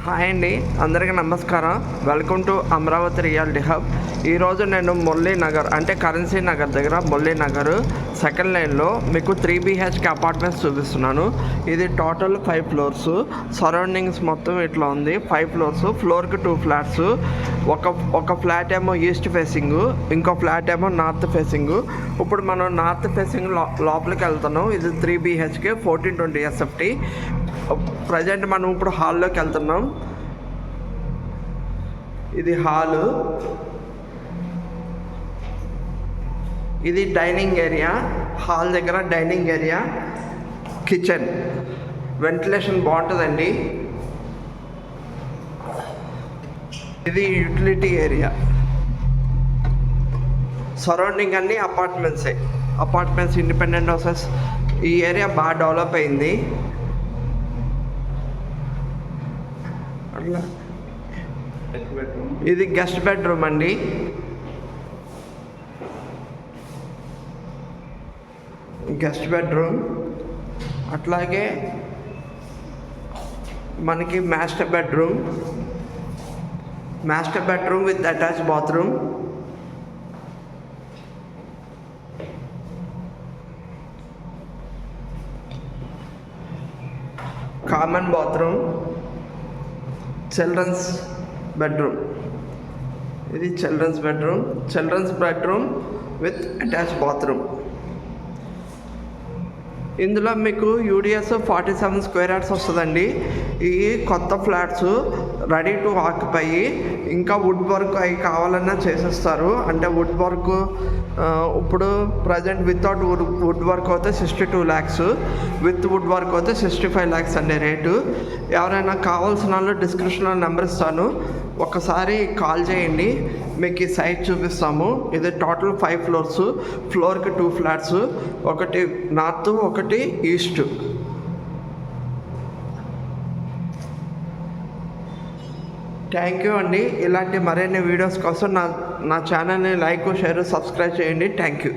Hi అండి, అందరికీ నమస్కారం. Welcome to Amaravati reality hub. ఈరోజు నేను మురళీ నగర్ అంటే కరెన్సీ నగర్ దగ్గర మురళీ నగర్ సెకండ్ లైన్లో మీకు 3 BHK అపార్ట్మెంట్స్ చూపిస్తున్నాను. ఇది టోటల్ 5 ఫ్లోర్స్. సరౌండింగ్స్ మొత్తం ఇట్లా ఉంది. 5 ఫ్లోర్స్, ఫ్లోర్కి 2 ఫ్లాట్స్. ఒక ఫ్లాట్ ఏమో ఈస్ట్ ఫేసింగ్, ఇంకో ఫ్లాట్ ఏమో నార్త్ ఫేసింగ్. ఇప్పుడు మనం నార్త్ ఫేసింగ్ లోపలికి వెళ్తున్నాం. ఇది 3 BHK 1420 SFT. ప్రజెంట్ మనం ఇప్పుడు హాల్లోకి వెళ్తున్నాం. ఇది హాలు, ఇది డైనింగ్ ఏరియా. హాల్ దగ్గర డైనింగ్ ఏరియా, కిచెన్, వెంటిలేషన్ బాగుంటుందండి. ఇది యూటిలిటీ ఏరియా. సరౌండింగ్ అన్నీ అపార్ట్మెంట్స్, ఇండిపెండెంట్ హౌసెస్. ఈ ఏరియా బాగా డెవలప్ అయింది. ఇది గెస్ట్ బెడ్రూమ్ అండి. Guest bedroom. అట్లాగే మనకి master bedroom with attach bathroom. Common bathroom. Children's bedroom. ఇది children's bedroom with attach bathroom. ఇందులో మీకు యూడిఎస్ 47 స్క్వేర్ యార్డ్స్ వస్తుందండి. ఈ కొత్త ఫ్లాట్స్ రెడీ టు ఆక్యుపై. ఇంకా వుడ్ వర్క్ అవి కావాలన్నా చేసేస్తారు. అంటే వుడ్ వర్క్ ఇప్పుడు ప్రజెంట్ వితౌట్ వుడ్ వర్క్ అయితే 62 lakhs, విత్ వుడ్ వర్క్ అయితే 65 lakhs అండి రేటు. ఎవరైనా కావాల్సిన వాళ్ళు డిస్క్రిప్షన్లో నెంబర్ ఇస్తాను, ఒకసారి కాల్ చేయండి. మీకు ఈ సైట్ చూపిస్తాము. ఇది టోటల్ 5 ఫ్లోర్స్. ఫ్లోర్కి 2 ఫ్లాట్స్, ఒకటి నార్త్, ఒకటి ఈస్ట్. థ్యాంక్ యూ అండి. ఇలాంటి మరిన్ని వీడియోస్ కోసం నా ఛానల్ని లైక్, షేర్, సబ్స్క్రైబ్ చేయండి. Thank you.